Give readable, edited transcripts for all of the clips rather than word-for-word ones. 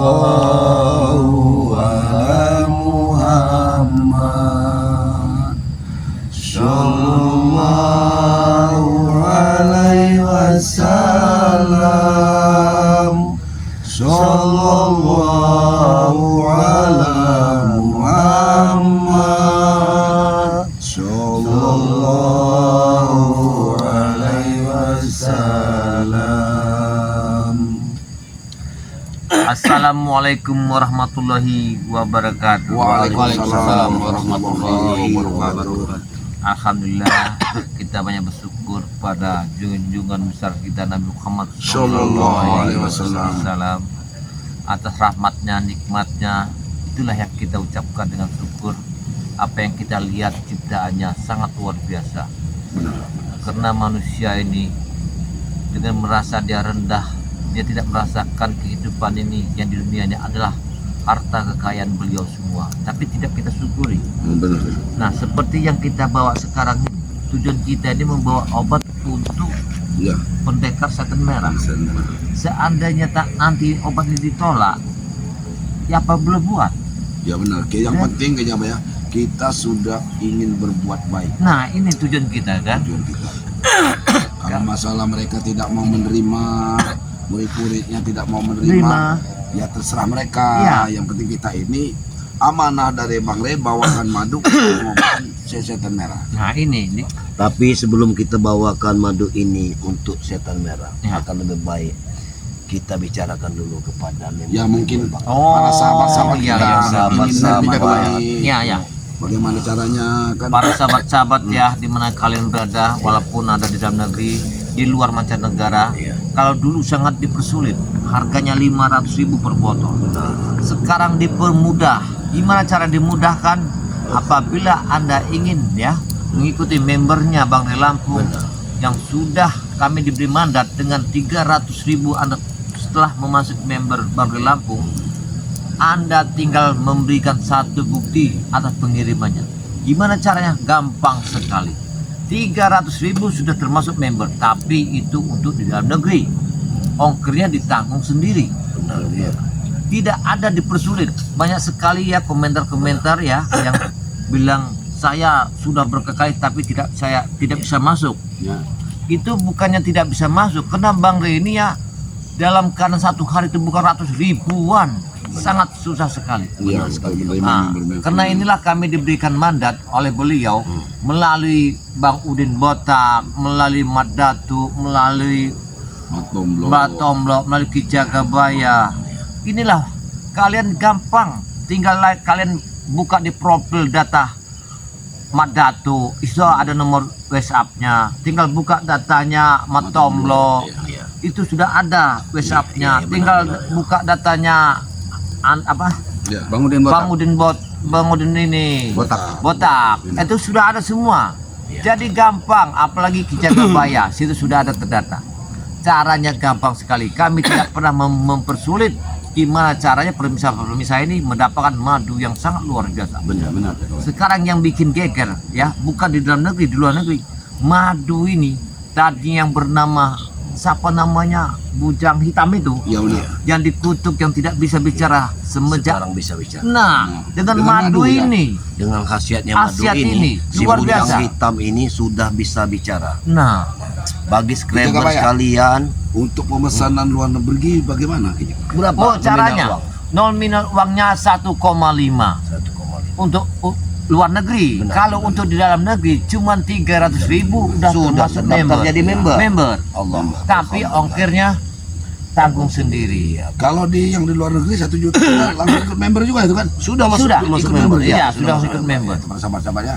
Sallallahu ala Muhammad. Sallallahu alaihi wasallam. Sallallahu ala Muhammad. Sallallahu alaihi wasallam. Assalamualaikum warahmatullahi wabarakatuh. Waalaikumsalam warahmatullahi wabarakatuh. Alhamdulillah, kita banyak bersyukur pada junjungan besar kita Nabi Muhammad Sallallahu alaihi wasallam atas rahmatnya, nikmatnya. Itulah yang kita ucapkan dengan syukur. Apa yang kita lihat ciptaannya sangat luar biasa. Karena manusia ini dengan merasa dia rendah, dia tidak merasakan kehidupan ini yang di dunia ini adalah harta kekayaan beliau semua, tapi tidak kita syukuri. Benar. Nah, seperti yang kita bawa sekarang ini, tujuan kita ini membawa obat untuk Ya. pendekar setan merah. Seandainya tak nanti obat ini ditolak, ya apa boleh buat? Ya benar. Yang penting kayaknya ya, kita sudah ingin berbuat baik. Nah, ini tujuan kita kan. Tujuan kita. Kalau masalah mereka tidak mau menerima, murid-muridnya tidak mau menerima, ya terserah mereka. Ya. Yang penting kita ini amanah dari Bang Rey, bawakan madu maupun setan merah. Nah, ini Tapi sebelum kita bawakan madu ini untuk setan merah, Ya. akan lebih baik kita bicarakan dulu kepada member. Ya mungkin Bang. para sahabat-sahabat iya, kita iya, ingin sahabat-sahabat. menjadi ya ya. bagaimana caranya kan? Para sahabat-sahabat ya, dimana kalian berada, walaupun ada di dalam negeri, di luar mancanegara. Iya. Kalau dulu sangat dipersulit, harganya 500.000 per botol. Sekarang dipermudah. Gimana cara dimudahkan? Apabila Anda ingin ya mengikuti membernya Bang Rey Lampung yang sudah kami diberi mandat dengan 300.000 Anda setelah memasuk member Bang Rey Lampung, Anda tinggal memberikan satu bukti atas pengirimannya. Gimana caranya? Gampang sekali. 300.000 sudah termasuk member, tapi itu untuk di dalam negeri. Ongkirnya ditanggung sendiri. Benar, ya. Tidak ada dipersulit. Banyak sekali ya komentar-komentar ya yang bilang saya sudah berkekayaan tapi saya tidak bisa masuk. Ya. Itu bukannya tidak bisa masuk, karena Bang Rey ini ya dalam keadaan satu hari itu bukan ratus ribuan, sangat susah sekali. Iya, sekali menerima Nah, member-member. karena inilah kami diberikan mandat oleh beliau melalui Bang Udin Botak, melalui Mat Datu, melalui Mbak Tomlo, melalui Ki Jagabaya. Inilah kalian gampang, tinggal kalian buka di profil data Mat Datu, itu ada nomor WhatsApp-nya. Tinggal buka datanya Mat Tomlo, Iya. itu sudah ada WhatsApp-nya. Iya, iya, Tinggal benar. buka datanya Ya, Bang Udin Bang Udin ini Botak. Itu sudah ada semua. Iya. Jadi gampang, apalagi Ki Jagabaya, situ sudah ada terdata. Caranya gampang sekali. Kami tidak pernah mempersulit. Gimana caranya permisah ini mendapatkan madu yang sangat luar biasa. Benar. Sekarang yang bikin geger ya, bukan di dalam negeri, di luar negeri. Madu ini tadi yang bernama siapa namanya, bujang hitam itu, Ya benar. yang dikutuk, yang tidak bisa bicara semenjak. Sekarang bisa bicara. Nah, dengan madu Dengan madu, ya. ini, Dengan khasiatnya Khasiat madu ini, si luar bujang biasa. hitam ini sudah bisa bicara. nah, Bagi subscriber Jagabaya. sekalian, Untuk pemesanan luar negeri bagaimana Ki? berapa? oh nominal caranya, uang? nominal uangnya 1,5 1,5. untuk luar negeri. Benar, Kalau untuk di dalam negeri cuma 300.000 udah Sudah termasuk terdaftar member. jadi member. Allah. Allah. Tapi ongkirnya tanggung sendiri. Kalau yang di luar negeri 1 juta langsung ikut member juga itu kan? Sudah masuk Sudah, member iya, ya. sudah ikut member. Para sahabat-sahabat ya.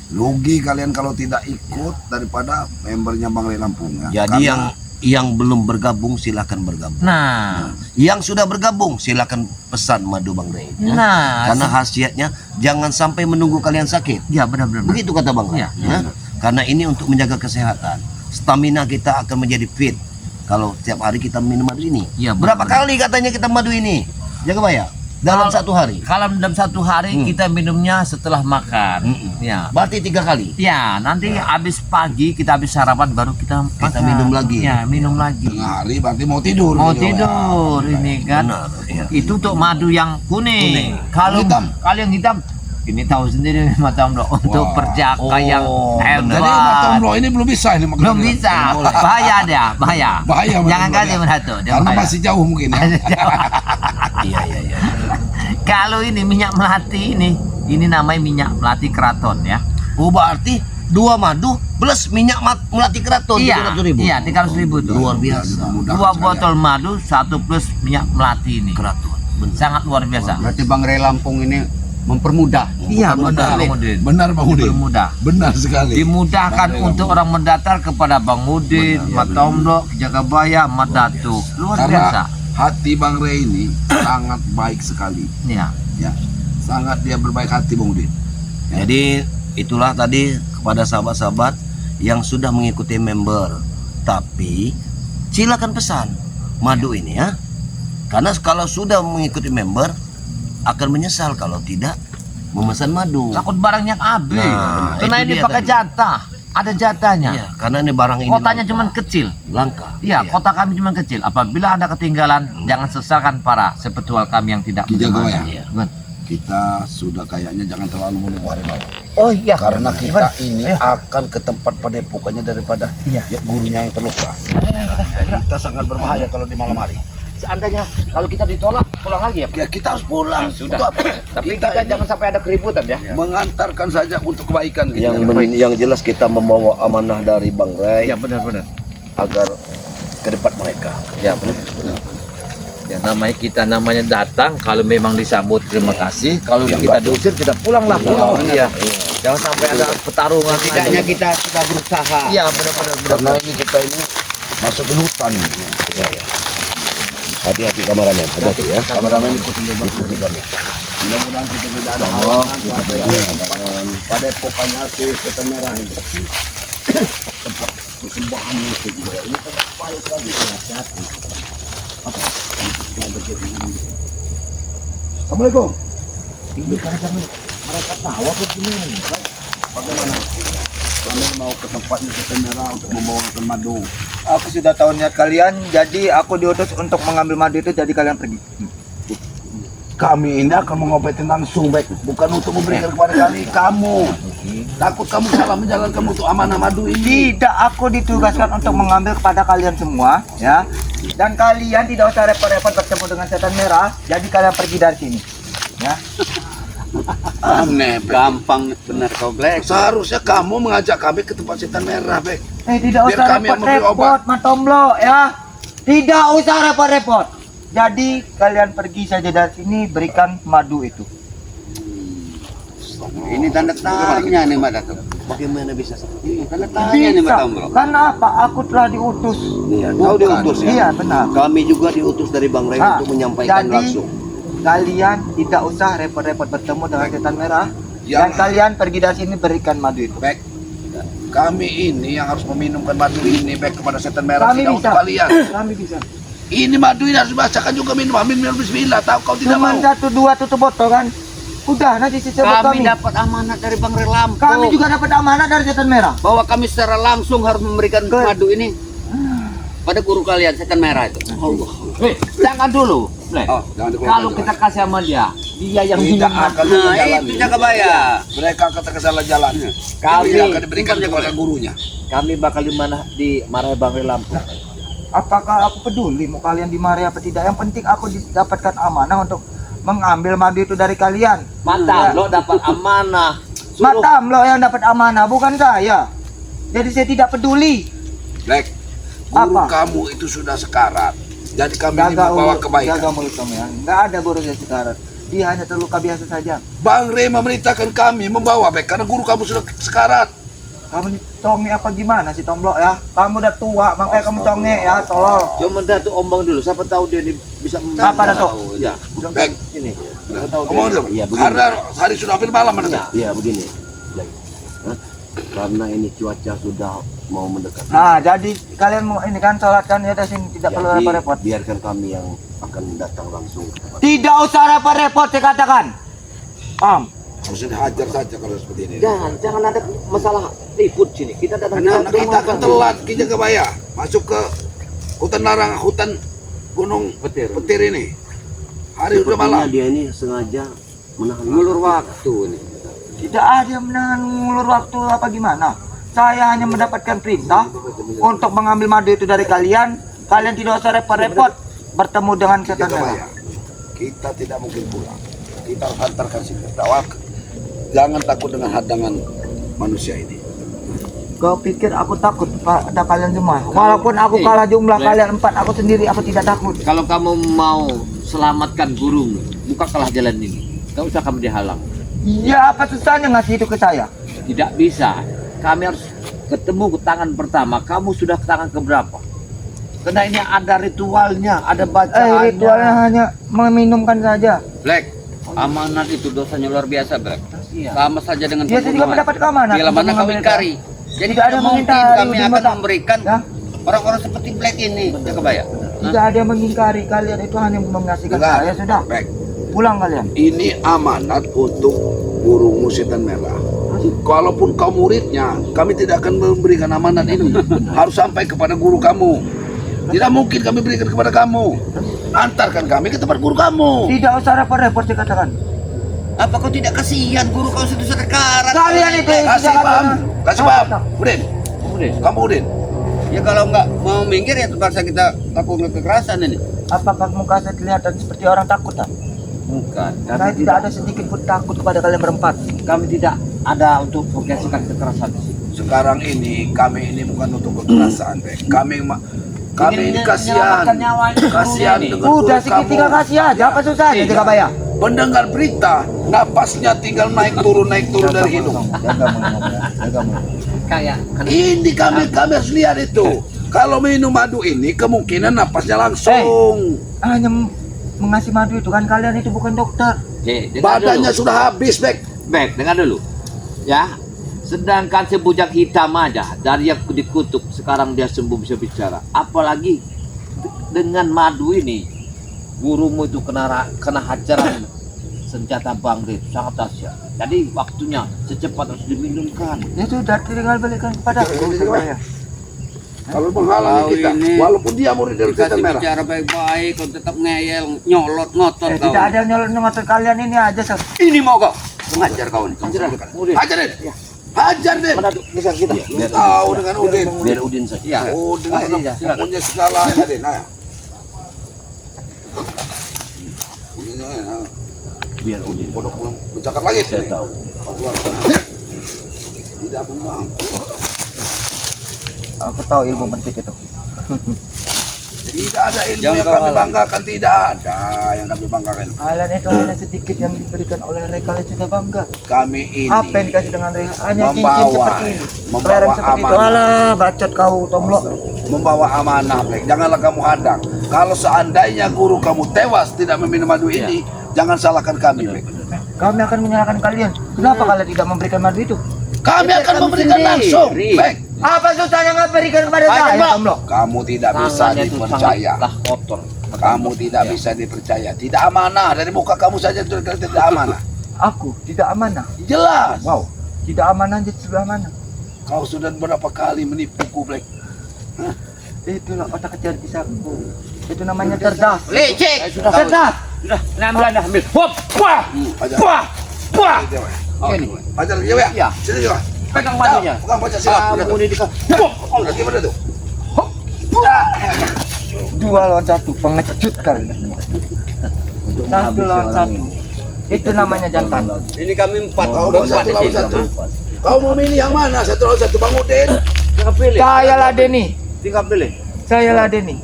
Rugi kalian kalau tidak ikut daripada membernya Bang Rey Lampung ya. Jadi Karena yang belum bergabung silakan bergabung. Nah, Yang sudah bergabung silakan pesan madu Bang Rey. ya. nah, Karena khasiatnya jangan sampai menunggu kalian sakit. ya benar-benar. Begitu kata Bang Rey. Ya. ya. Karena ini untuk menjaga kesehatan. Stamina kita akan menjadi fit kalau setiap hari kita minum madu ini. Ya, Berapa benar. kali katanya kita madu ini? Jaga bayar. dalam satu hari. Kalau dalam satu hari kita minumnya setelah makan. Ya. Berarti 3 kali. Ya, nanti habis pagi kita habis sarapan baru kita makan. minum lagi. Ya, minum lagi. Tengah hari berarti mau tidur. Mau gitu, tidur ini kan. Benar, ya. Itu untuk madu yang kuning. Kalau Hitam. kalau yang hitam ini tahu sendiri Mata Omlo untuk Wah. perjaka yang Jadi Mata hebat. Omlo ini belum bisa ini makan. Belum bisa. Bahaya dia, bahaya. Bahaya, Jangan Mata Omlo, kasih ya. menatu, dia Karena bahaya. masih jauh mungkin ya. Iya, iya, iya. Kalau ini minyak melati ini namanya minyak melati keraton ya. Oh, berarti 2 madu plus minyak melati keraton Iya, 300.000. iya 300.000 tuh. Luar biasa. Mudah 2 botol madu, 1 plus minyak melati ini. Keraton. Benar. Sangat luar biasa. Berarti Bang Ray Lampung ini mempermudah. Iya, Benar, benar Bang Udin. benar Bang Udin. Dipermudah. Benar sekali. Dimudahkan Bang Ray untuk Lampung. orang mendatar kepada Bang Udin, Mata Omlo, Jagabaya, Madatu. Luar biasa. Karena hati Bang Ray ini sangat baik sekali. Iya. Ya, sangat dia berbaik hati Bang Udin. Jadi itulah tadi kepada sahabat-sahabat yang sudah mengikuti member. Tapi silakan pesan madu ini ya. Karena kalau sudah mengikuti member akan menyesal kalau tidak memesan madu. Takut barangnya habis. Nah, Karena itu ini dia pakai tadi. jatah. Ada jatahnya. Iya, karena ini barang ini Kotanya langka. cuma kecil. Langka. Iya, kota kami cuma kecil. Apabila Anda ketinggalan, jangan sesalkan para sepetual kami yang tidak Ki Jagabaya. Iya. Kita sudah kayaknya jangan terlalu menunggu hari malam. Oh iya. Karena kita ini akan ke tempat padepokannya daripada Iya. ya, gurunya yang terluka. Kita sangat berbahaya kalau di malam hari. Seandainya kalau kita ditolak, pulang lagi ya. Ya kita harus pulang. Sudah. Untuk apa? Tapi kita kita ini jangan sampai ada keributan ya. mengantarkan saja untuk kebaikan kita. Yang jelas kita membawa amanah dari Bang Ray Ya benar-benar. agar ke depan mereka. Ya benar. Ya namanya datang kalau memang disambut terima kasih. Kalau kita diusir kita pulanglah pulang. Iya. Jangan sampai ada pertarungan. Tidaknya kita sudah berusaha. Iya benar-benar. Karena ini kita ini masuk ke hutan. Ya, ya. Hati-hati kameramen, hati-hati ya. Kameramen ikutin kami. Mudah-mudahan kita tidak ada halangan. Padepokannya si Setan Merah ini. Tempat persembahan musik juga. Ini tempat baik sekali. Hati-hati. Apa? Yang terjadi ini. Assalamualaikum. Ini kadang mereka tahu apa ini. Bagaimana? Kami mau ke tempatnya Setan Merah untuk membawakan madu. Aku sudah tahu niat kalian, jadi aku diutus untuk mengambil madu itu, jadi kalian pergi. Kami ini akan mengobatin langsung, baik, bukan untuk memberikan kepada kamu. Takut kamu salah menjalankan untuk amanah madu ini. Tidak, aku ditugaskan untuk mengambil kepada kalian semua, ya. Dan kalian tidak usah repot-repot bertemu dengan setan merah, jadi kalian pergi dari sini. Ya. Aneh, Bek. Gampang benar kau Black. Seharusnya kamu mengajak kami ke tempat setan merah, Bek. Tidak Biar usah kami yang memberi repot-repot, Matomlo, ya. Tidak usah repot-repot. Jadi kalian pergi saja dari sini, berikan madu itu. Ini tanda tanya nih Mbak Datuk. Bagaimana bisa seperti ini? Tanda tanya nih Mbak Tombro. Karena apa? Aku telah diutus. Iya, kau diutus ya? Iya, benar. Kami juga diutus dari Bang Ray Ah, untuk menyampaikan jadi, langsung. Kalian tidak usah repot-repot bertemu dengan setan merah. Yang- Dan kalian pergi dari sini berikan madu itu. Bek, kami ini yang harus meminumkan madu ini, Bek, kepada setan merah. Kami Tidak bisa. untuk kalian. Kami bisa. Ini madu ini harus dibacakan juga minum. Amin, bismillah. Tahu kau tidak Cuma mau. 1-2 tutup botol kan? Udah, nanti sisa buat Kami kami. dapat amanat dari Bang Lampung Kami juga dapat amanah dari setan merah. bahwa kami secara langsung harus memberikan madu ini pada guru kalian setan merah itu. Allah. Jangan dulu. Blek. Oh, jangan dikeluarkan Kalau juga. kita kasih sama dia yang tidak minum akan Nah, jalan. itu Jagabaya. Mereka kata kesalahan jalannya. Kami- Tidak akan diberikan kepada gurunya. kami bakal dimarahi Bang Ray Lampung. Apakah aku peduli mau kalian dimarahi apa tidak? Yang penting aku dapatkan amanah untuk mengambil madu itu dari kalian. Mata lo dapat amanah. Matam lo yang dapat amanah, bukan saya. Jadi saya tidak peduli. Black, guru Apa? kamu itu sudah sekarat. Jadi kami ini Jaga membawa mulut, kebaikan. jaga mulut kamu ya. Nggak ada guru saya sekarang. Dia hanya terluka biasa saja. Bang Ray memerintahkan kami membawa, Bek, karena guru kamu sudah sekarat. Kamu ini conge apa gimana sih Tomblok ya? Kamu udah tua, makanya kamu conge ya, tolol. Cuma Datuk ombang dulu. Siapa tahu dia bisa Apa Datuk? Ya. Bek, Ini. ngomong dulu. Iya, begini. Karena hari sudah hampir malam, Anda. Iya, begini. Blay. Hah? Karena ini cuaca sudah mau mendekat. Nah, jadi kalian mau ini kan sholat kan ya, sini tidak perlu Jadi, repot-repot. biarkan kami yang akan datang langsung ke tempat. Tidak usah repot-repot saya katakan. Paham? Harusnya hajar saja kalau seperti ini. Jangan ada masalah ribut sini. Kita datang Anak-anak kita akan telat kita ke Baya, masuk ke hutan larang, hutan Gunung Petir ini. Hari udah malam. Sepertinya dia ini sengaja menahan Ngulur waktu nih. Tidak ada yang menahan ngulur waktu apa gimana. Saya hanya mendapatkan perintah untuk mengambil madu itu dari kalian. Kalian tidak usah repot-repot bertemu dengan Kita setan ke merah. Baya. Kita tidak mungkin pulang. Kita harus hantarkan si dakwah. Jangan takut dengan hadangan manusia ini. Kau pikir aku takut pada kalian semua? Walaupun aku kalah jumlah kalian 4, aku sendiri aku tidak takut. Kalau kamu mau selamatkan gurumu, bukalah jalan ini. Gak usah kamu dihalang. Ya apa susahnya ngasih itu ke saya? Tidak bisa. Kami harus ketemu ke tangan pertama. Kamu sudah ke tangan keberapa? Karena ini ada ritualnya, ada bacaannya. Ritualnya hanya meminumkan saja. Black, amanat itu dosanya luar biasa, Black. Sama saja dengan Dia juga mendapat keamanan. Bila mana kau ingkari. Jadi Tidak ada tidak mungkin mengingkari kami di akan mata. memberikan Ya? orang-orang seperti Black ini. Ya kebaya. Tidak ada yang mengingkari, kalian itu hanya mengasihkan Dengar, saya sudah. Baik. Pulang kalian. Ini amanat untuk gurumu setan merah. Kalaupun kau muridnya, kami tidak akan memberikan amanat ini. Harus sampai kepada guru kamu. Tidak mungkin kami berikan kepada kamu. Antarkan kami ke tempat guru kamu. Tidak usah repot-repot saya katakan. Apa kau tidak kasihan guru kau sudah sekarat? Kalian itu yang Kasih tidak paham, katakan. kasih paham. Udin, kamu Udin. Ya kalau nggak mau minggir ya terpaksa kita lakukan kekerasan ini. Apakah muka saya kelihatan seperti orang takut tak? Bukan. Karena tidak ada sedikit pun takut kepada kalian berempat. Kami tidak ada untuk mengasihkan kekerasan di sini. Sekarang ini kami ini bukan untuk kekerasan, Bek. Kami ini kasihan. menyelamatkan nyawanya Kasihan guru ini. dengan Udah guru seketika kamu. kasih aja, apa susahnya Tidak. Jaga Baya? Mendengar berita, napasnya tinggal naik turun dari hidung. Kayak Ini kami harus lihat itu. Kalau minum madu ini kemungkinan napasnya langsung. Hanya mengasih madu itu kan kalian itu bukan dokter. Badannya sudah habis, Bek. Baik, dengar dulu. Ya. Sedangkan si bujang hitam aja dari yang dikutuk sekarang dia sembuh bisa bicara. Apalagi dengan madu ini gurumu itu kena hajaran senjata bangkit sangat dahsyat. Jadi waktunya secepat harus diminumkan. Ya sudah tinggal balikan kepada aku Jaga Baya. Kalau menghalangi Tahu kita, ini. walaupun dia murid dari setan Dikasih merah. bicara baik-baik, kau tetap ngeyel, nyolot, ngotot kau. Tidak ada yang nyolot kalian ini aja. Ini mau kau mengajar kau ini. Hajar, Den. Hajar, Den. Bisa kita. Tahu dengan Udin. Biar Udin saja. Ya. Udin Ah, iya, silakan. punya segalanya, Den. Ayo. Udin, ayo. Biar Udin. Pondok mencakar lagi. Saya tahu. Tidak bang. Aku tahu ilmu penting itu. Tidak ada ilmu Jangan yang kau kami halangi. banggakan, tidak ada yang kami banggakan. Kalian itu hanya sedikit yang diberikan oleh mereka, kalian sudah bangga. Kami ini Apa yang dikasih dengan mereka? Hanya cincin membawa- seperti ini. membawa Kelereng seperti itu. amanah. Alah, bacot kau, tomlok. membawa amanah, Black. Janganlah kamu hadang. Kalau seandainya guru kamu tewas tidak meminum madu ini, jangan salahkan kami, Black. Kami akan menyalahkan kalian. Kenapa kalian tidak memberikan madu itu? Kami akan memberikan langsung, Black. Apa susahnya nggak berikan kepada saya, tomlok? Kamu tidak bisa Tangannya itu dipercaya. sangatlah kotor. Kamu tidak bisa dipercaya. Tidak amanah. Dari muka kamu saja itu tidak amanah. Aku tidak amanah. Jelas. Wow, tidak amanah jadi sudah amanah. Kau sudah berapa kali menipuku, Black. Itulah otak kecil kisahku. Itu namanya cerdas. Licik. Cerdas. Sudah, ambil Anda, ambil. Hop, wah, Ajar. wah, wah. Ini. Ajar dia, ya. Iya. Sini juga. Pegang madunya. Pegang baca silat. Kamu ini dikasih. Udah gimana tuh? Dua lawan satu, pengecut kalian semua. Satu lawan satu. Itu namanya jantan. Ini kami 4 Kau mau satu lawan satu. Kau mau milih yang mana? Satu lawan satu, Bang Udin. Tinggal pilih. Saya Ladeni. Tinggal pilih. Saya Ladeni.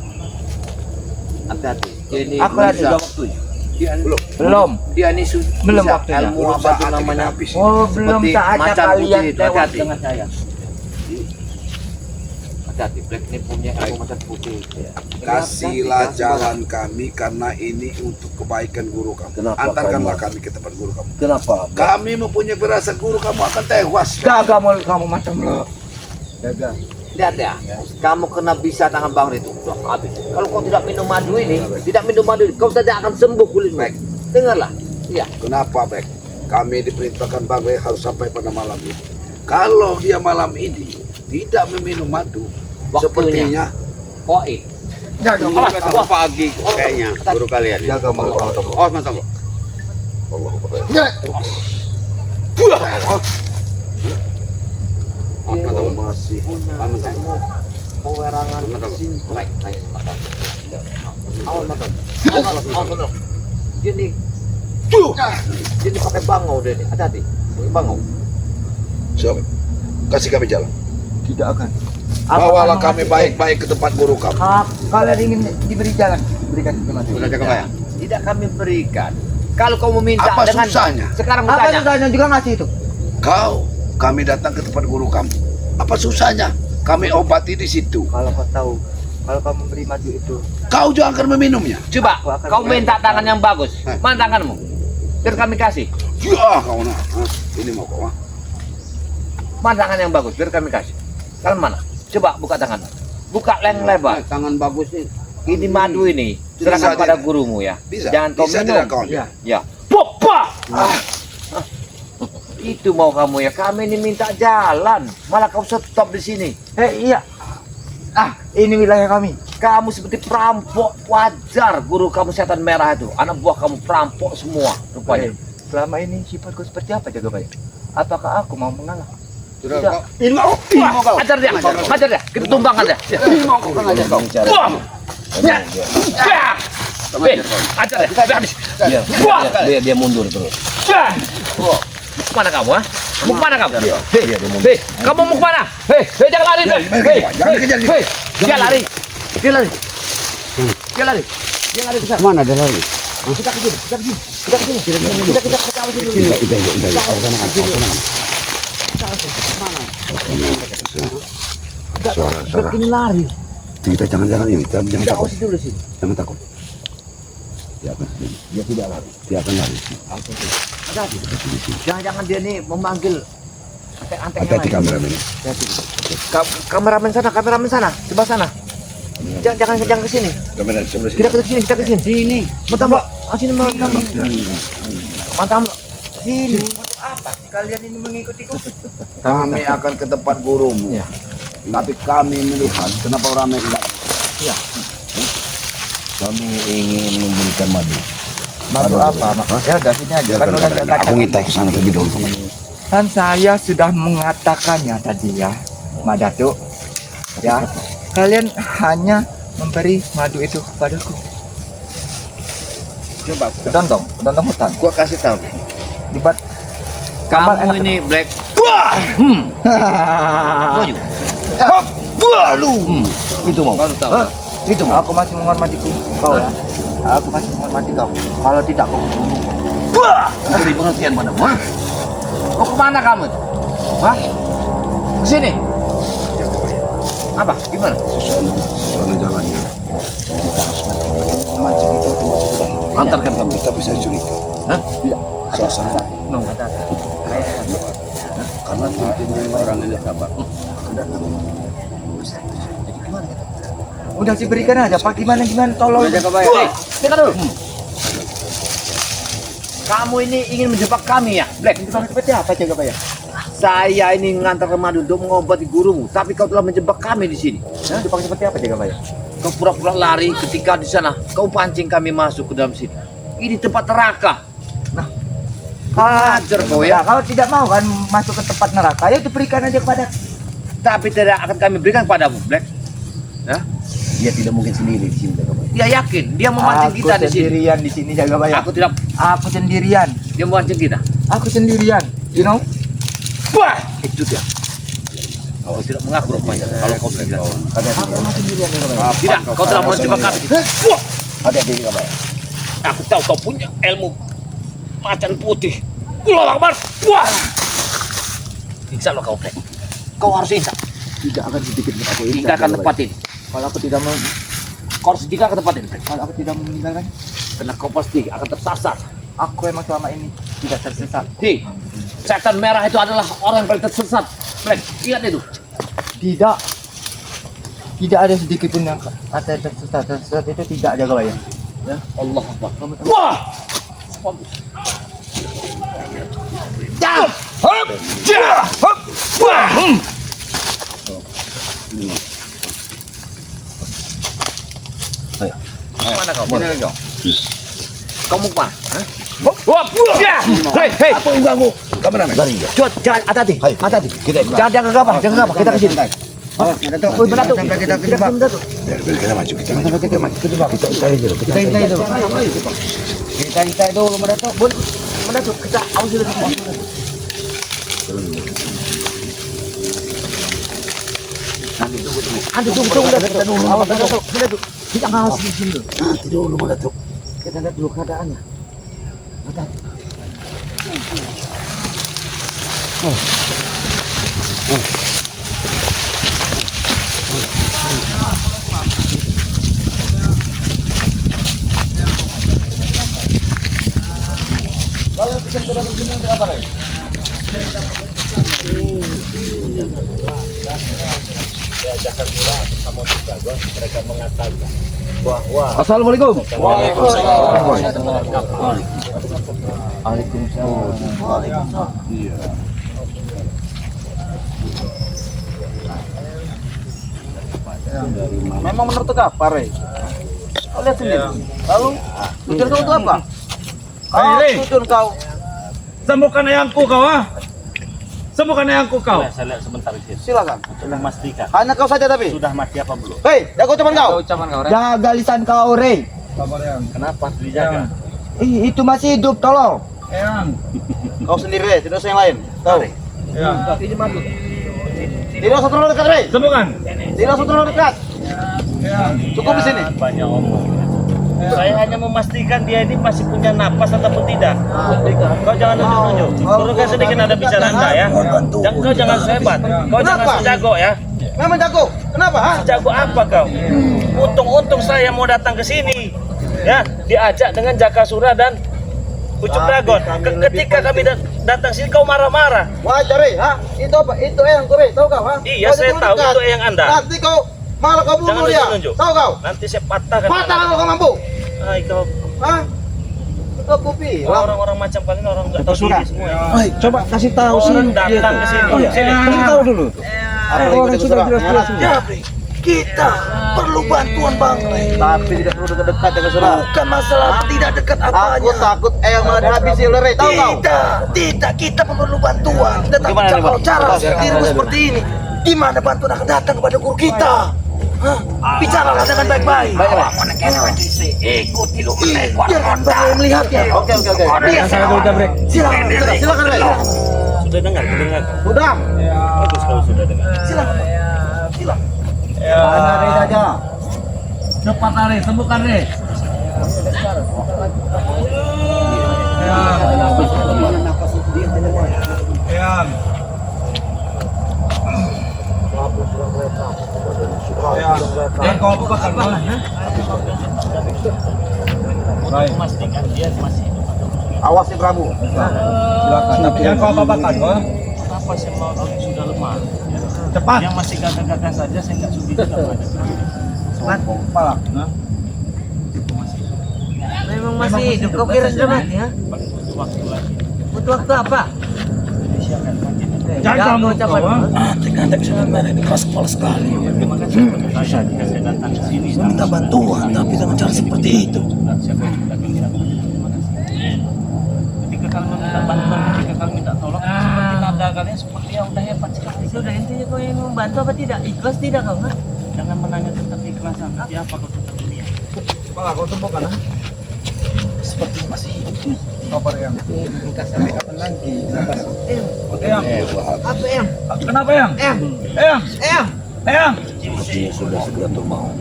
Hati-hati. Ini Aku ada. sudah waktunya. Dia Belum. Dia ini sudah Belum waktunya. ilmu apa itu namanya? Oh, belum Seperti saatnya macan kalian putih itu, lewat hati-hati. dengan saya. Hati-hati, Black ini punya ilmu macan putih. Ya. Kasihlah jalan kami karena ini untuk kebaikan guru kamu. Kenapa Antarkanlah kamu- kami ke tempat guru kamu. Kenapa? Kami mempunyai firasat guru kamu akan tewas. Jaga mulut kamu macam lo. Jaga. Lihat ya, kamu kena bisa tangan Bang itu sudah habis. Kalau kau tidak minum madu ini, kau tidak akan sembuh kulitmu. Dengarlah. Iya. Kenapa, Bek? Kami diperintahkan Bang Bek harus sampai pada malam ini. Kalau dia malam ini tidak meminum madu, Waktunya. sepertinya Poin. Awas, pagi kayaknya guru kalian. Ya. Jaga mulut kau, Tomo. Oh, mantap. kalau masih Pewerangan sintek. Awas. Jadi pakai bangau deh nih. Hati-hati. Pakai bangau. siap. Kasih kami jalan. Tidak akan. Bawalah kami baik-baik ke tempat guru kami. Kalian ingin diberi jalan, berikan ke madu. Sudah jaga bayar. Tidak kami berikan. Kalau kau meminta Apa dengan susahnya? sekarang Apa bertanya. susahnya juga ngasih itu? Kami datang ke tempat guru kamu. Apa susahnya? Kami obati di situ. Kalau kau tahu, kalau kamu beri madu itu, Kau juga akan meminumnya. Coba kau minta tangan yang bagus. Mana tanganmu? Biar kami kasih. Ya, kau nah. Ini mau kau. Mana tangan yang bagus? Biar kami kasih. Kalian mana? Coba buka tangan. Buka yang lebar. Tangan bagus nih. Ini madu ini. Serahkan Bisa pada tidak? gurumu ya. Bisa. Jangan kau Bisa minum. tidak kau? Ya. Popa. Itu mau kamu ya. Kami ini minta jalan. Malah kau stop di sini. iya. Ini wilayah kami. Kamu seperti perampok wajar. Guru kamu setan merah itu. Anak buah kamu perampok semua rupanya. Selama ini sifatku seperti apa, Jaga Bayar? Apakah aku mau mengalah? Sudah Tidak. kau. Ini mau kau. Ajar dia. Ajar dia. Kita tumbangkan dia. Ini mau kau kan aja kau. Wah. Ya. Ya. Ajar dia. Habis. Dia mundur terus. Wah. Mana kamu, ha? Mau kemana kamu? Hei, kamu mau kemana? Hei, jangan lari. Hei, Jangan kejar dia. hei, dia lari. Dia lari. Dia lari. Dia lari ke sana. Mana ada lagi? Kita ke sini. Kita ke Suara. Ini lari. Kita jangan ini. Jangan Kita takut. posisi dulu sini. Jangan takut. Dia tidak lari. Dia akan lari. Jangan-jangan dia nih memanggil antek-antek yang Hati-hati lain. kameramen ini. Kameramen sana, sebelah sana. Jangan ke sini. Kamera sebelah sini. Kita ke sini. Sini. Mantap, Mbak. Sini, Mbak. Mantap, Mbak. Sini. Untuk apa? Kalian ini mengikutiku? Kami akan ke tempat gurumu. Ya. Tapi kami melihat kenapa ramai tidak. Kami ingin memberikan madu. Madu apa? Ya udah sini aja. Kan udah katakan. Aku minta ke sana lebih dulu. Kan saya sudah mengatakannya tadi ya, Madatu. Ya, kalian hanya memberi madu itu kepadaku. Coba. Kedontong hutan. Gua kasih tahu. Dibuat kamar Kamu enak. ini Black. Itu mau. Baru tahu. Itu aku masih menghormati kau ya. Aku masih menghormati kau. Kalau tidak kau Beri pengertian padamu. ha? Mau kemana kamu? Hah? Ke sini. Apa? Gimana? Soalnya jalannya. Antarkan kami. Kita bisa curiga. Hah? Suasana. No. Karena mungkin orang ini sabar. udah sih berikan aja. Pak gimana tolong. Jaga bayar. Hei, dengar dulu. Kamu ini ingin menjebak kami ya, Black? Seperti apa Jaga Bayar? Saya ini mengantar madu untuk mengobati gurumu, tapi kau telah menjebak kami di sini. Dipakai seperti apa Jaga Bayar? Kau pura-pura lari ketika di sana. Kau pancing kami masuk ke dalam sini. Ini tempat neraka. Ajar kau ya. Kalau tidak mau kan masuk ke tempat neraka, ayo diberikan aja kepada. Tapi tidak akan kami berikan padamu, Black. Ya? Dia tidak mungkin sendiri di sini. Jaga Bayar. Dia yakin, dia memancing Aku kita di sini. sendirian di sini Jaga Bayar. Aku tidak, Aku sendirian. dia memancing kita. Aku sendirian. You know? Wah, itu dia. Kau tidak mengaku rupanya. Kalau kau bilang, Aku sendirian Jaga Bayar. tidak, kau telah menjebak kami. Wah, Hati-hati Jaga Bayar. aku tahu kau punya ilmu macan putih. Allahu Akbar. Wah. Insya Allah kau Black. Kau harus insya. Tidak akan sedikit aku Tidak akan tempat ini. Kalau aku tidak mau, Kau harus tidak ke tempat ini. Black. kalau aku tidak meninggalkan, Karena kau pasti akan tersasar. aku emang selama ini tidak tersesat. Hei, setan merah itu adalah orang yang paling tersesat. Black, ingat itu. Tidak. Tidak ada sedikit pun yang kata tersesat itu tidak ada kawan ya. Ya. Allah Akbar. Wah! Jab! Hop! Jab! Hop! Wah! Mana kau? Sini kau. Kau mau kemana? Hah? Hop! Jab! Hei, hei! Apa yang ganggu? Kameramen. Lari ya. Cut, jangan hati-hati. Hati-hati. Kita ikut. Jangan gegabah, jangan gegabah. Kita ke sini. Oh, benar tuh. Kita maju. Kita maju. Kita maju. Kita ini dulu. Kita dulu mendatuk. Mendatuk. Kita awas dulu. Nanti tunggu kita dulu. Awas mendatuk. Kita ngawas di sini dulu. Nanti dulu mendatuk. Kita lihat dulu keadaannya. Assalamualaikum. Memang menurut apa, Rey? Kau lihat sendiri. Lalu tujuan kau itu apa? Tujuan kau. Sembuhkan ayangku kau, ah. Sembuhkan ayangku kau. Saya lihat sebentar di sini. Silakan. Untuk memastikan Hanya kau saja tapi. sudah mati apa belum? Hei, jaga ucapan kau. Ucapan kau, Rey. Jaga lisan kau, Rey. Kenapa harus dijaga? Itu masih hidup, tolong. Eyang. Kau sendiri, Rey. Tidak usah yang lain. Tahu? Eyang. Tidak usah terlalu dekat, Rey. Sembuhkan. Tidak usah terlalu dekat. Eyang. Cukup di sini. Banyak omong. Saya hanya memastikan dia ini masih punya napas ataupun tidak. Kau jangan nunjuk-nunjuk. Turunkan sedikit nada bicara Anda ya. Kau jangan sehebat. Kau jangan Kenapa? sejago ya. Memang jago. Kenapa? Ha? Jago apa kau? Untung-untung saya mau datang ke sini. Ya, diajak dengan Jakasura dan Pucuk Dragon. Ketika kami datang sini kau marah-marah. Wajar, Rey. Ha? Itu apa? Itu yang kau, Rey. Tahu kau? Ha? Iya, Kau saya jangan tahu dekat. itu yang Anda. Nanti kau malah kau Jangan bunuh dia. nunjuk-nunjuk. Tahu kau? Nanti saya patahkan. Patah kalau kau mampu. Hai kau. Hah? Kau kopi. Orang-orang macam kalian orang nggak tahu diri semua. Ya. Coba kasih tahu Orang datang ke sini. Sini. Kasih tahu dulu. Orang sudah jelas-jelas. Kita perlu bantuan Bang Rey. Tapi tidak perlu dekat-dekat dengan saudara. Bukan masalah tidak dekat Aku apanya. takut yang malah dihabisi oleh Rey. Tahu kau? Tidak, kita perlu bantuan. Tetapi Gimana nih, kalau Bang? cara Gimana, dirimu gimana? seperti ini, gimana bantuan akan datang kepada guru kita? Hah? Bicaralah dengan baik-baik. Baik-baik. Ikuti lu. Biarkan Bang Rey melihatnya. Oke. Silakan. Silakan, Rey. Sudah dengar, kedengar. Sudah. Bagus kalau sudah dengar. Silakan. Silakan. Mana Rey saja? Cepat Rey, sembuhkan Rey. Eyang. Eyang, kau apa bakal mana? Memastikan dia masih hidup. Awas si Prabu. Silakan. Tapi yang kau apa bakal kau? Kenapa saya mau tahu dia sudah lemah? Cepat. Yang masih gagah-gagah saja saya nggak sudi juga menghadapi. Palak. Memang masih hidup. Kau kira sudah mati, ya? Butuh waktu lagi. Butuh waktu apa? Siapkan paket. Jangan kamu ucapan. kau, ah. Anda bisa merah ini keras kepala sekali. Terima kasih kepada saya jika saya datang ke sini. Minta bantuan, tapi dengan cara seperti itu. Dan siapa yang sudah mengira terima kasih. Ketika kalian meminta bantuan, ketika kalian minta tolong, seperti nada kalian seperti yang udah hebat sekali. Sudah intinya kau yang membantu apa tidak? Ikhlas tidak kau? Ha? Jangan menanya tentang keikhlasan. Siapa kau tentang dunia? Palak, kau sembuhkan. ah. Seperti masih hidup. Kabar yang. Sampai kapan lagi? Eyang. Apa yang? Kenapa Eyang? Eyang. Eyang. Eyang. Eyang. Sepertinya sudah segera mau.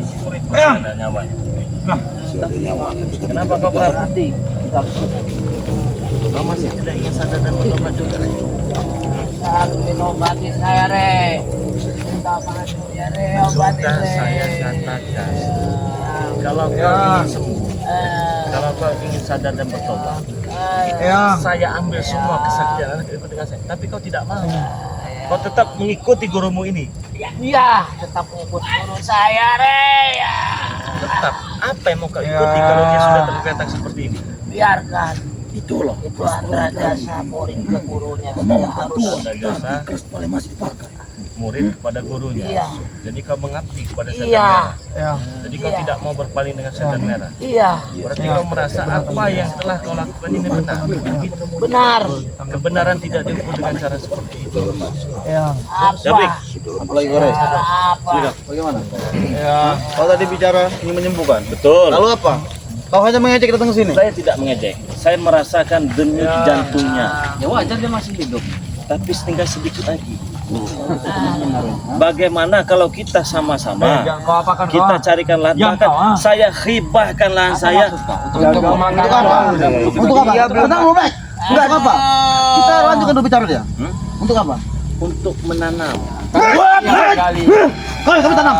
Eyang. Ada nyawanya. Sudah ada nyawa. Kenapa kau berhati? Kau masih tidak ingin sadar dan bertobat juga. Obati saya, Rey. Minta maaf ya, Rey. Obati Sudah Rey. saya katakan. Kalau kau ingin sembuh, kalau kau ingin sadar dan bertobat, Eyang. saya ambil semua kesaktian anak ikut dengan saya. Tapi kau tidak mau. Kau tetap mengikuti gurumu ini. Iya, tetap mengikut guru saya, Re. Ya. Tetap. Apa yang mau kau ikuti kalau dia sudah tergeletak seperti ini? Biarkan. Itu loh. Itu antara jasa murid ke gurunya. Mau Tidak harus. Ada jasa boleh masih dipakai. murid kepada gurunya. Iya. Jadi kau mengabdi kepada setan Iya. merah. Jadi kau Iya. tidak mau berpaling dengan setan merah. Iya, Berarti kau merasa apa yang telah kau lakukan ini benar. benar. Kebenaran tidak diukur dengan cara seperti itu. Apa? Dabrik. Apalagi Gores. Apa? Bagaimana? Ya, kau tadi bicara ingin menyembuhkan. Betul. Lalu apa? Kau hanya mengejek datang ke sini. Saya tidak mengejek. Saya merasakan denyut jantungnya. Ya wajar dia masih hidup. Tapi tinggal sedikit lagi. Bagaimana kalau kita sama-sama kita carikan lahan bahkan saya hibahkan lahan saya Untuk apa? Untuk apa? Tenang lu, Bek. Enggak apa. Kita lanjutkan dulu bicara dia. Untuk apa? untuk menanam. Kau kami tanam.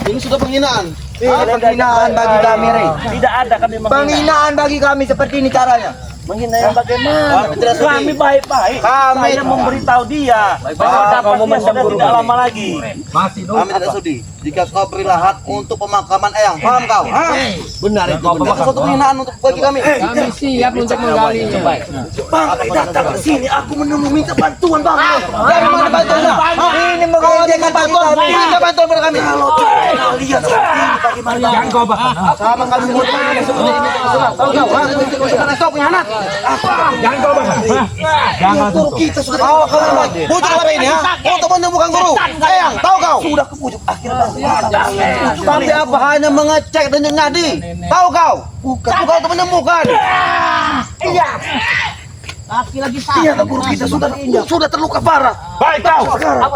Ini sudah penghinaan. Penghinaan bagi kami, Re. Tidak ada kami menghina. Penghinaan bagi kami seperti ini caranya. Menghina yang bagaimana? Kami baik-baik. Kami Saya memberitahu dia bahwa dapatnya sudah tidak lama lagi. Kami tidak sudi jika kau berilah hak untuk pemakaman Eyang. Paham kau? Benar itu. Benar. Suatu penghinaan untuk bagi kami. Kami siap untuk menggalinya. Bang, datang ke sini aku menemui minta bantuan, Bang. Dari mana bantuannya? Ini mengejekkan bantuan. Minta bantuan pada kami. Kalau lihat seperti ini bagaimana? Jangan kau bahkan. Sama kami semua seperti ini. Tahu kau? Karena kau punya anak. Jangan kau bahkan. Jangan. Guru kita sudah tahu kau bujuk apa ini ha? Untuk menyembuhkan guru. Eyang, tahu kau? Sudah kepujuk akhirnya. Tapi apa hanya mengecek dan nyadi? Tahu kau? Bukan untuk menyembuhkan. Lagi-lagi Iya, guru kita sudah terluka parah. Baik kau.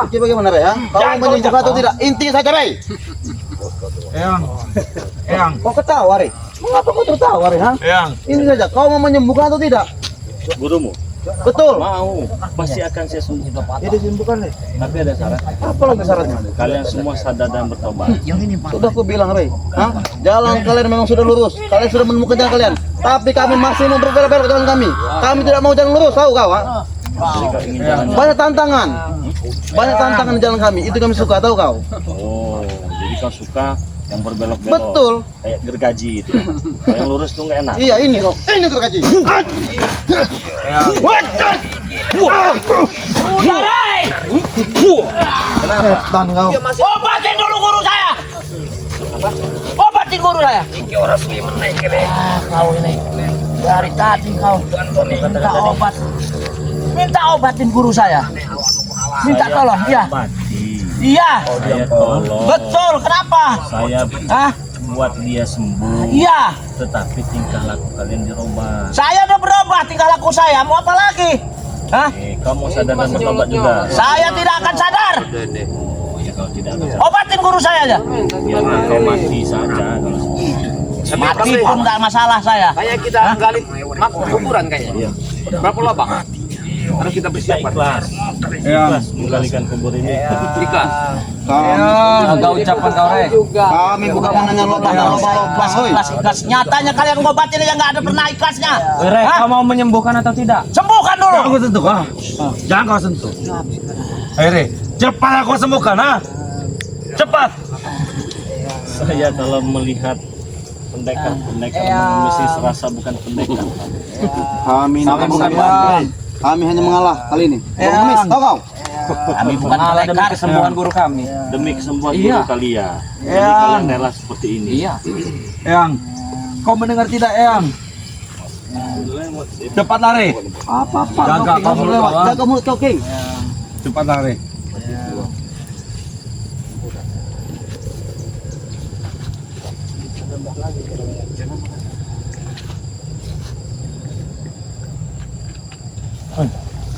Jadi bagaimana, Rey? Kau menyembuhkan atau tidak? Intinya saja, Rey. Eyang. Kau ketawa, Rey? Mengapa kau tertawa, Rey? Eyang. Ini saja, kau mau menyembuhkan atau tidak? Gurumu Betul. mau, pasti akan saya sembuhkan. Ya disembuhkan, Rey. Tapi ada syarat. Apa lagi syaratnya? Kalian semua sadar dan bertobat. Sudah aku bilang, Rey. Jalan kalian memang sudah lurus. Kalian sudah menemukan jalan kalian. Tapi kami masih mau berbelok-belok jalan kami. Kami tidak mau jalan lurus, tahu kau? Jadi kau ingin jalan. Banyak tantangan. Banyak tantangan di jalan kami. Itu kami suka, tahu kau? Oh, jadi kau suka yang berbelok-belok. Betul. Kayak gergaji itu. Kalau yang lurus tuh nggak enak. Iya, ini kok. Ini gergaji. Setan kau. Obatin dulu guru saya. Obatin guru saya. Kau ini dari tadi kau minta obat. Minta obatin guru saya. Minta tolong, iya. Mati. Iya. Saya tolong. Betul. Kenapa? Saya Hah? buat dia sembuh. Iya. Tetapi tingkah laku kalian dirubah. Saya udah berubah tingkah laku saya. Mau apa lagi? Hah? Kamu sadar dan bertobat juga. Saya tidak akan sadar. Oh ya kalau tidak akan sadar, Obatin guru saya aja. biarlah kau mati saja. Mati pun nggak masalah saya. Kayak kita gali kuburan kayaknya. Berapa lubang? Harus kita persiapkan. Ikhlas. Ikhlas menggalikan kubur ini. Ikhlas. Kami, ucapan kau, Rey. kami bukan menanya lubang dan lubang-lubang. Ikhlas. Nyatanya kalian ngobatin yang nggak ada pernah ikhlasnya. Rey, Hah? kau mau menyembuhkan atau tidak? Sembuhkan dulu. Jangan kau sentuh, Jangan kau sentuh. Rey, cepat aku sembuhkan, Cepat. Saya kalau melihat pendekar mesti serasa bukan pendekar. Kami bukan bang. Kami hanya mengalah kali ini. Pengemis, tahu kau? Kami bukan malaikat. Kesembuhan guru kami. Demi kesembuhan guru kalian. Jadi kalian rela seperti ini. Iya. Eyang, kau mendengar tidak, Eyang? Cepat lari. Apa-apa. Jaga kau mulut kau, Jaga mulut kau, King. Cepat lari.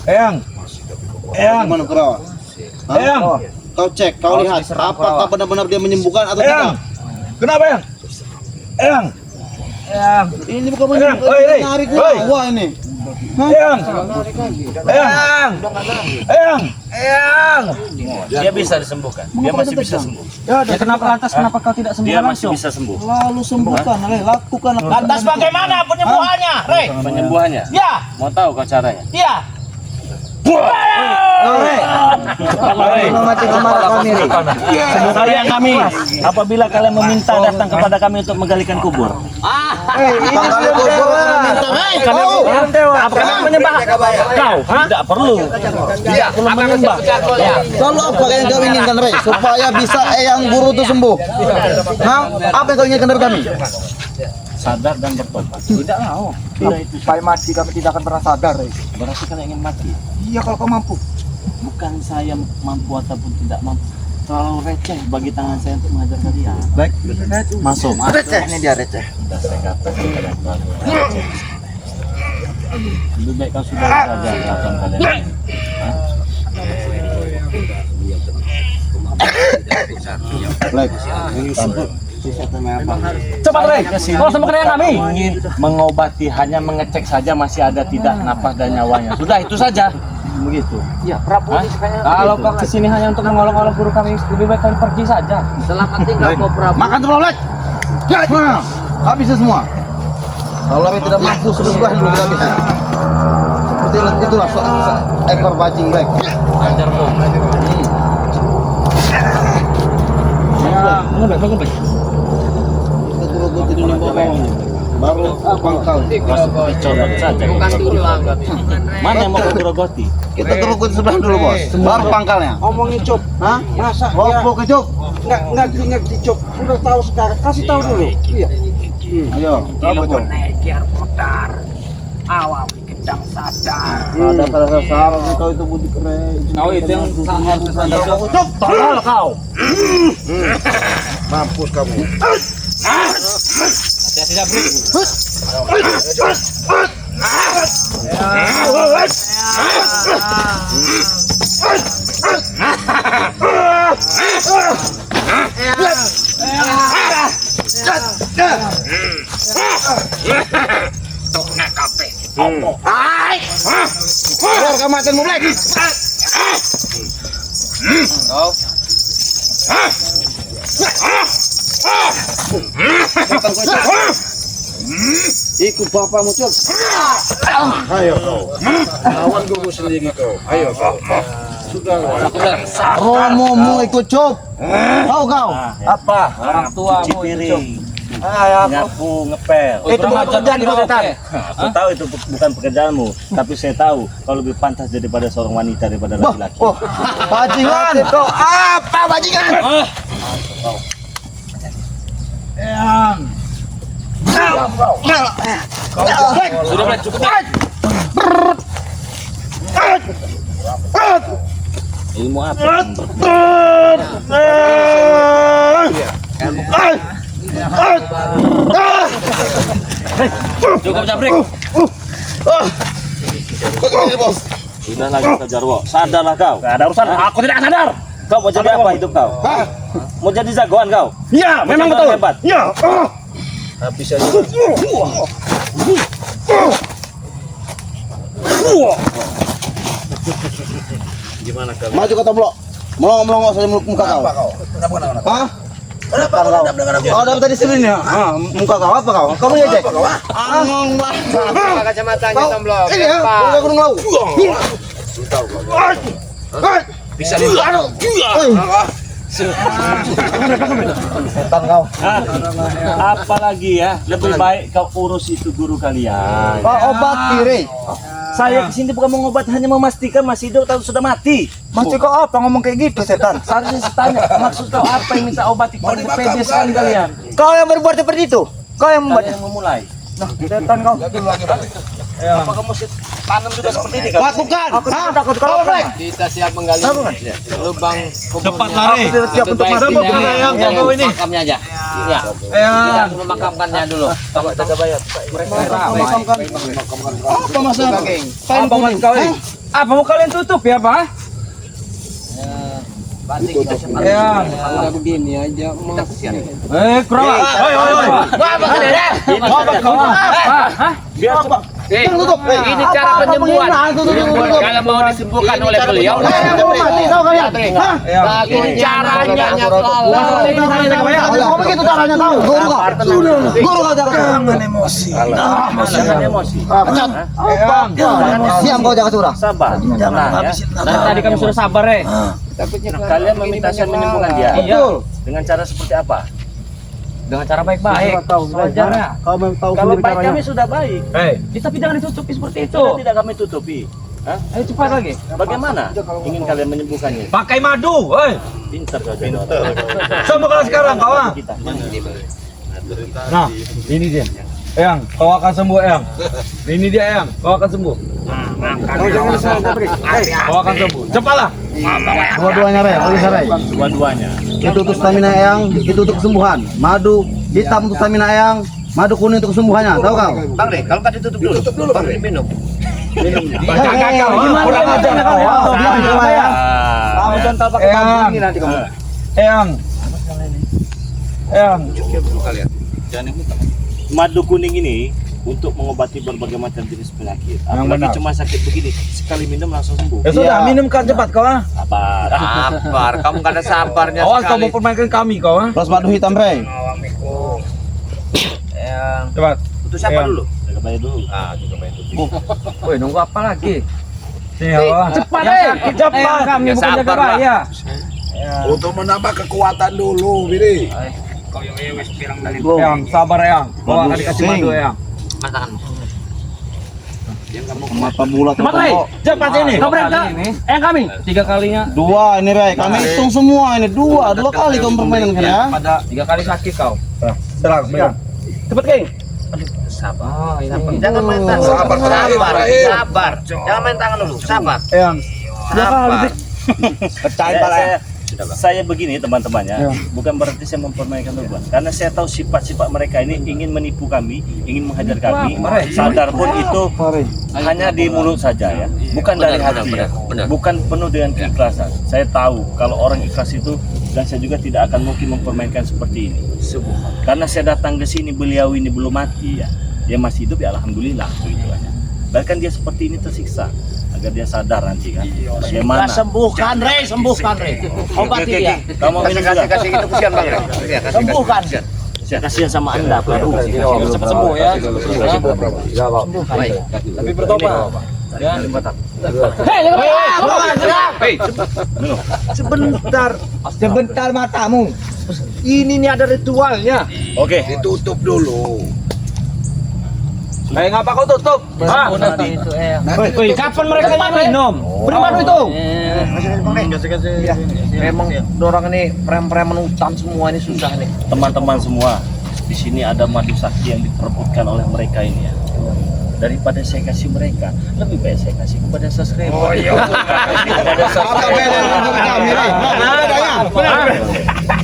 Eyang. Eyang. Gimana kau? Eyang. Kau cek, kau lihat apakah benar-benar dia menyembuhkan atau Eyang. tidak? Kenapa, Eyang? Eyang. Eyang. Ini bukan Eyang, menyembuhkan, oi, narik oi. nyawa ini. Eyang. Dia bisa disembuhkan. Dia masih bisa sembuh. Ya kenapa kau tidak sembuh Dia masih langsung? bisa sembuh. Lalu sembuhkan, lakukan. Lantas bagaimana penyembuhannya, Rey? Penyembuhannya? Ya. Mau tahu kau caranya? Iya. Mati kemana kami, Ri? Sayang kami, apabila kalian meminta datang kepada kami untuk menggalikan kubur. Ini belum dewa. Kalian menyembah kau? Tidak perlu. Tidak perlu menyembah. Lalu apa yang kau inginkan, Rey? Supaya bisa Eyang Guru itu sembuh. Hah? Apa yang kau inginkan dari kami? Sadar dan bertobat. Tidak mau. Sampai mati kami tidak akan pernah sadar, Ri. Berarti kalian ingin mati. Iya kalau kau mampu. Bukan saya mampu ataupun tidak mampu. Terlalu receh bagi tangan saya untuk mengajar kalian. Baik. Masuk. Receh ini dia receh. Sudah saya katakan kepada kalian. Lebih baik kau sudah saja lakukan kalian. Cepat, Rey. Kau sembuhkan Eyang kami. Ingin mengobati hanya mengecek saja masih ada tidak napas dan nyawanya. Sudah itu saja. Begitu. Iya, Prabu Hah? ini sukanya. Kalau kau kesini hanya untuk mengolok-olok guru kami, lebih baik kalian pergi saja. Selamat tinggal kau Prabu. Makan terus, Lek. Habis semua. Kalau kami tidak mampu sembuhkan dulu kita bisa. Seperti itulah ekor bajing, Lek. Ajar lu. Baru pangkal. Coba saja. Bukan dulu anggap. Mana yang mau kau gerogoti? Kita gerukut sebelah dulu, Bos. Baru pangkalnya. Omongin Cop, Hah? masa Oh, dia mau ke Cuk? ngerti Cop, udah tahu sekarang, kasih tahu dulu. Iya. Ayo, apa Cuk? Ada dasar kau itu budi keren. Kau itu yang harus sadar. Cuk, tolol kau. Mampus kamu. Keluar kamu makan mulai. Ikut bapakmu Cop. Ayo kau. Lawan guru sendiri kau. Ayo kau. Romomu ikut Cuk. Tahu kau? Apa? Orang tua cuci piring. Nyapu, ngepel. Itu bukan pekerjaan kau, setan. Aku tahu itu bukan pekerjaanmu, tapi saya tahu kau lebih pantas daripada seorang wanita daripada laki-laki. Oh, bajingan. Kau apa bajingan? Sudah mulai cukup. Ilmu apa? Cukup Jabrik. Sudah lagi ke Jarwo. Sadarlah kau. Gak ada urusan. Aku tidak sadar. Kau mau jadi apa hidup kau? Mau jadi jagoan kau? Ya, memang Mau jadi betul. orang hebat. Ya. Habis aja. Gimana kau? Maju kata blok. Melongok-melongok saja muka kau. Hah? Kau dapat tadi sini ya? Muka kau apa kau? Kau punya cek? Angong banget. Kacamatanya tomblok. Ini ya, muka gunung laut. Bisa di Setan kau. Apalagi ya, lebih baik kau urus itu guru kalian. Kau obat kiri. Saya kesini bukan mengobat, hanya memastikan masih hidup atau sudah mati. Masih kau apa ngomong kayak gitu, setan? Seharusnya saya tanya, maksud kau apa yang minta obati? Kau pede sekali kalian. Kau yang berbuat seperti itu. Kau yang membuat. Kalian yang memulai. Nah, setan kau. Apa kamu mesti tanam juga seperti ini? Kau? Lakukan. Aku tidak takut kau, Frank. Kita siap menggali lubang Cepat lari. Aku siap untuk masuk. Kau ini. makamnya aja. Ya. Kita memakamkannya dulu. Apa masalah? Apa mas kau ini? Apa mau kalian tutup ya, Pak? Ya. Udah begini aja. Kurang. Oi. Apa kalian? Apa kau? Biar cepat. Tutup. Ini cara penyembuhan. Kalau mau disembuhkan oleh beliau, Mati tahu kalian? Hah? ini caranya Kok begitu caranya tahu? Guru kau. Guru kau jangan emosi. Diam kau jangan surah. Sabar. Jangan Dan tadi kami sudah sabar Kalian meminta saya menyembuhkan dia. Betul. Dengan cara seperti apa? dengan cara baik-baik. Wajarnya. Kalau baik kami sudah baik. Tapi jangan ditutupi seperti itu. Sudah tidak kami tutupi. Hah? Ayo cepat lagi. Bagaimana ingin kalian menyembuhkannya? Pakai madu, Pintar saja. sembuhkan sekarang kawan. Kita. Nah, ini dia. Eyang, kau akan sembuh, Eyang. Ini dia, Eyang. Kau akan sembuh. Kau akan sembuh. Cepatlah. Dua-duanya Rey, bisa Rey. Dua-duanya. Itu untuk stamina Eyang, itu untuk kesembuhan. Madu hitam untuk stamina Eyang, madu kuning untuk kesembuhannya. Tahu kau? Bang Rey, kalau tadi tutup dulu. Bang Rey minum. Kurang ajar kau. Kamu contoh pakai madu ini nanti kamu. Eyang. Eyang. Madu kuning ini untuk mengobati berbagai macam jenis penyakit. Yang Apalagi benar. cuma sakit begini, sekali minum langsung sembuh. Ya sudah, minumkan cepat kau. Sabar. Sabar, kamu kan ada sabarnya Awas kau sekali. mau permainkan kami kau. Plus madu hitam Rey. Cepat. Itu siapa Eyang. dulu? Jaga bayar dulu. Woi, nunggu apa lagi? Sini kau. Cepat, Cepat. Kami bukan jaga raya. Untuk menambah kekuatan dulu, Biri. Eyang, sabar Eyang. Kau akan dikasih madu Eyang. Mata bulat. Cepat Rey. Cepat ini. Kau berangkat? Kami. 3 kalinya. Dua ini Rey, kami hitung semua ini dua kali kamu permainkan ya. Pada 3 kali sakit kau. Serang, serang. Cepat, Geng. Sabar. Jangan main tangan. Sabar. Jangan main tangan dulu. Sabar. Eyang. Sabar. Pecahin pala ya. Saya begini teman-temannya, bukan berarti saya mempermainkan beban, karena saya tahu sifat-sifat mereka ini ingin menipu kami, ingin menghajar kami. Sadar pun itu hanya di mulut saja ya, bukan dari hati ya, bukan penuh dengan keikhlasan. Saya tahu kalau orang ikhlas itu, dan saya juga tidak akan mungkin mempermainkan seperti ini. Karena saya datang ke sini, beliau ini belum mati ya, dia masih hidup ya, alhamdulillah begitu aja. Bahkan dia seperti ini tersiksa, agar dia sadar nanti kan bagaimana. Sembuhkan, Rey. Sembuhkan, Rey. Obati dia. Kamu minum juga. Kasih gitu kesian, Bang. Sembuhkan. Saya kasihan sama Anda, Pak. Cepat sembuh ya. Tapi bertobat. Sebentar matamu. Ini nih ada ritualnya. Oke. Ditutup dulu. Ngapa kau tutup? Woi, kapan mereka minum? Beri madu itu. Memang orang ini preman hutan semua ini susah nih. Teman-teman semua, di sini ada madu sakti yang diperebutkan oleh mereka ini ya. Daripada saya kasih mereka, lebih baik saya kasih kepada subscriber. Kepada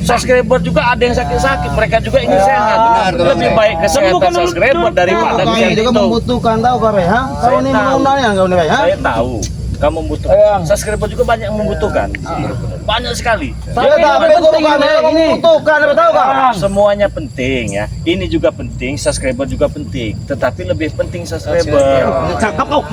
subscriber juga ada yang sakit-sakit, mereka juga ingin sehat. Lebih baik kesehatan subscriber daripada Kami yang juga itu. membutuhkan tahu kau Rey, ha? Kau ini undang-undangnya kau nih Rey, ha? Saya tahu kamu membutuhkan. Subscriber juga banyak yang membutuhkan. Banyak sekali. Ya, tapi guru kami membutuhkan, tahu kau? Semuanya penting ya. Ini juga penting, subscriber juga penting. Tetapi lebih penting subscriber. Cakap kau.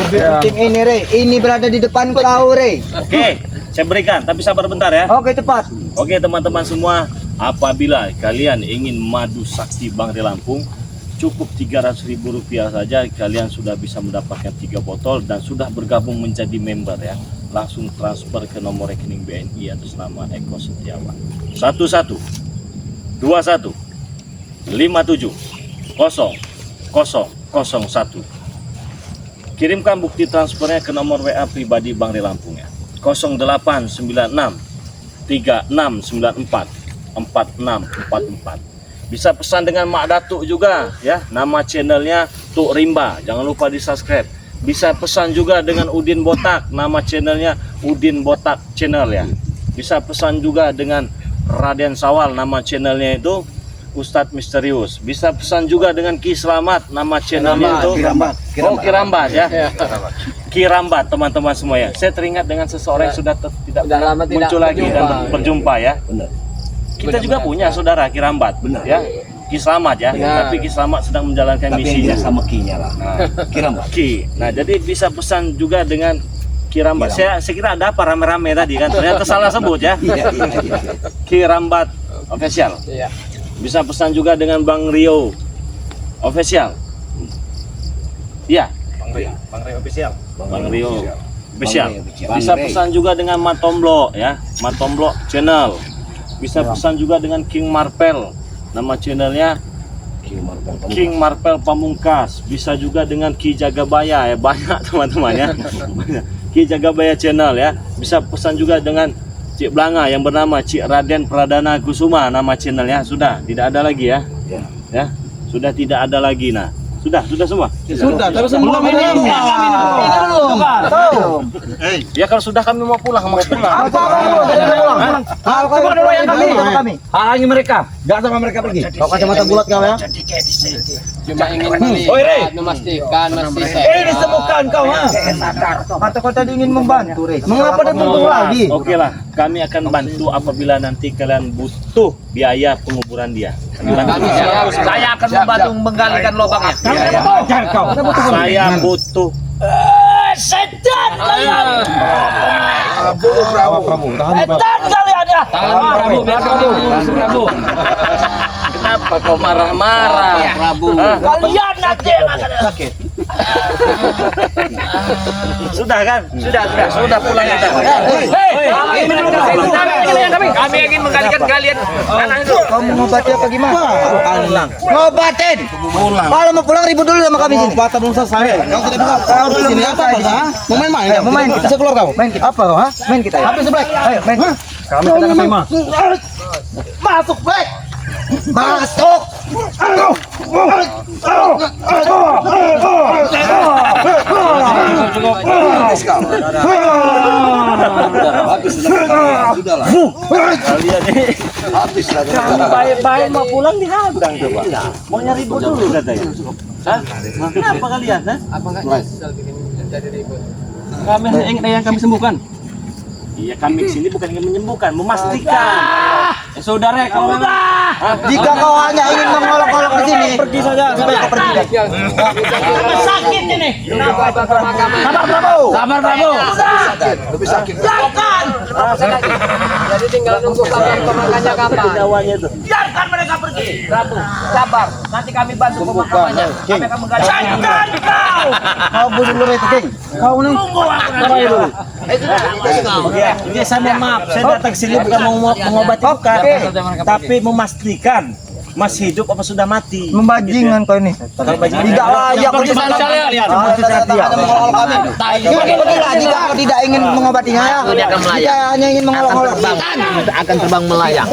Lebih penting ini Rey, ini berada di depan kau Rey. Oke, saya berikan. Tapi sabar bentar ya. Oke cepat. Oke teman-teman semua, apabila kalian ingin madu sakti Bang Rey Lampung, cukup Rp300.000 saja kalian sudah bisa mendapatkan 3 botol dan sudah bergabung menjadi member ya. Langsung transfer ke nomor rekening BNI atas nama Eko Setiawan. 11 21 57 0001. Kirimkan bukti transfernya ke nomor WA pribadi Bang Rey Lampung ya. 0896 3694 4644. Bisa pesan dengan Mak Datuk juga ya. Nama channelnya Tuk Rimba, jangan lupa di subscribe. Bisa pesan juga dengan Udin Botak, nama channelnya Udin Botak Channel ya. Bisa pesan juga dengan Raden Sawal, nama channelnya itu Ustadz Misterius. Bisa pesan juga dengan Ki Slamet, nama channelnya itu Kirambat ya. Kirambat teman-teman semua ya. Saya teringat dengan seseorang yang sudah tidak muncul lagi dan berjumpa ya. Kita juga punya saudara Kirambat, ya. Ki Slamet ya. Tapi Ki Slamet sedang menjalankan Tapi yang misinya. dia sama Ki-nya lah. Kira Mbak. Ki. Nah, jadi bisa pesan juga dengan Ki Rambat. Saya kira ada apa rame-rame tadi kan. Ternyata salah sebut ya. Iya. Ki Rambat official. Bisa pesan juga dengan Bang Rio official. Iya. Bang Ray official. Bang Rio official. Bang Bisa Ray. pesan juga dengan Matomblo ya. Matomblo channel. Bisa pesan juga dengan King Marpel. Nama channelnya King Marpel Pamungkas. Bisa juga dengan Ki Jagabaya ya, banyak teman-teman ya. Ki Jagabaya channel ya. Bisa pesan juga dengan Cik Blanga yang bernama Cik Raden Pradana Kusuma, nama channelnya. Sudah tidak ada lagi ya. Ya, sudah tidak ada lagi. Nah, sudah semua. Sudah, tapi sebelum ini Ya kalau sudah kami mau pulang, mau pulang. Coba dulu yang kami. Halangi mereka. Gak sama mereka pergi. Kau kacamata bulat kau ya. Cuma ingin memastikan masih Eh, disembuhkan kau ha. Kata kau tadi ingin membantu, Re. Mengapa dia membantu lagi? Oke lah, kami akan bantu apabila nanti kalian butuh biaya penguburan dia. Saya akan membantu menggalikan lubangnya. Ajar kau. Saya butuh. Kenapa kau marah-marah, Prabu? Kalian nanti sakit. Sudah kan? Sudah pulang kita. Kami ingin menggalikan kalian. Kau mau ngobati apa gimana? Ngobatin. Kalau mau pulang ribut dulu sama kami sini. Pengobatan belum selesai. Kau tidak bisa. Kau di sini apa? Mau main-main? Mau main kita. Bisa keluar kau? Main kita. Apa kau? Main kita ya. Habis Black. Ayo main. Kami tidak terima. Masuk Black. Masuk. Kalian ini baik-baik mau pulang dihadang coba. Mau nyari ribut dulu katanya. Hah? Kenapa kalian? Hah? apa nggak nyesel bikin jadi ribut? Kami ingin yang kami sembuhkan. Iya, kami kesini bukan ingin menyembuhkan, memastikan. Saudara, kalau Jika kau hanya ingin mengolok-olok di sini, pergi saja. Sampai kau pergi. Sakit ini. Kenapa Bapak pemakaman? sabar Prabu. Lebih sakit. Jadi tinggal nunggu kabar pemakamannya kapan? Jawanya itu. Biarkan mereka pergi. Prabu, sabar. Nanti kami bantu pemakamannya. Kami akan menggali. Kau bunuh dulu itu, King. Kau nih. Oke, saya mohon maaf, saya datang sini bukan mau mengobati bukan, tapi memastikan masih hidup apa sudah mati. Membajingan kau ini. Tidak layak pergi sana. Jika kau tidak ingin mengobatinya, jika hanya ingin mengolok-olok, Akan terbang melayang.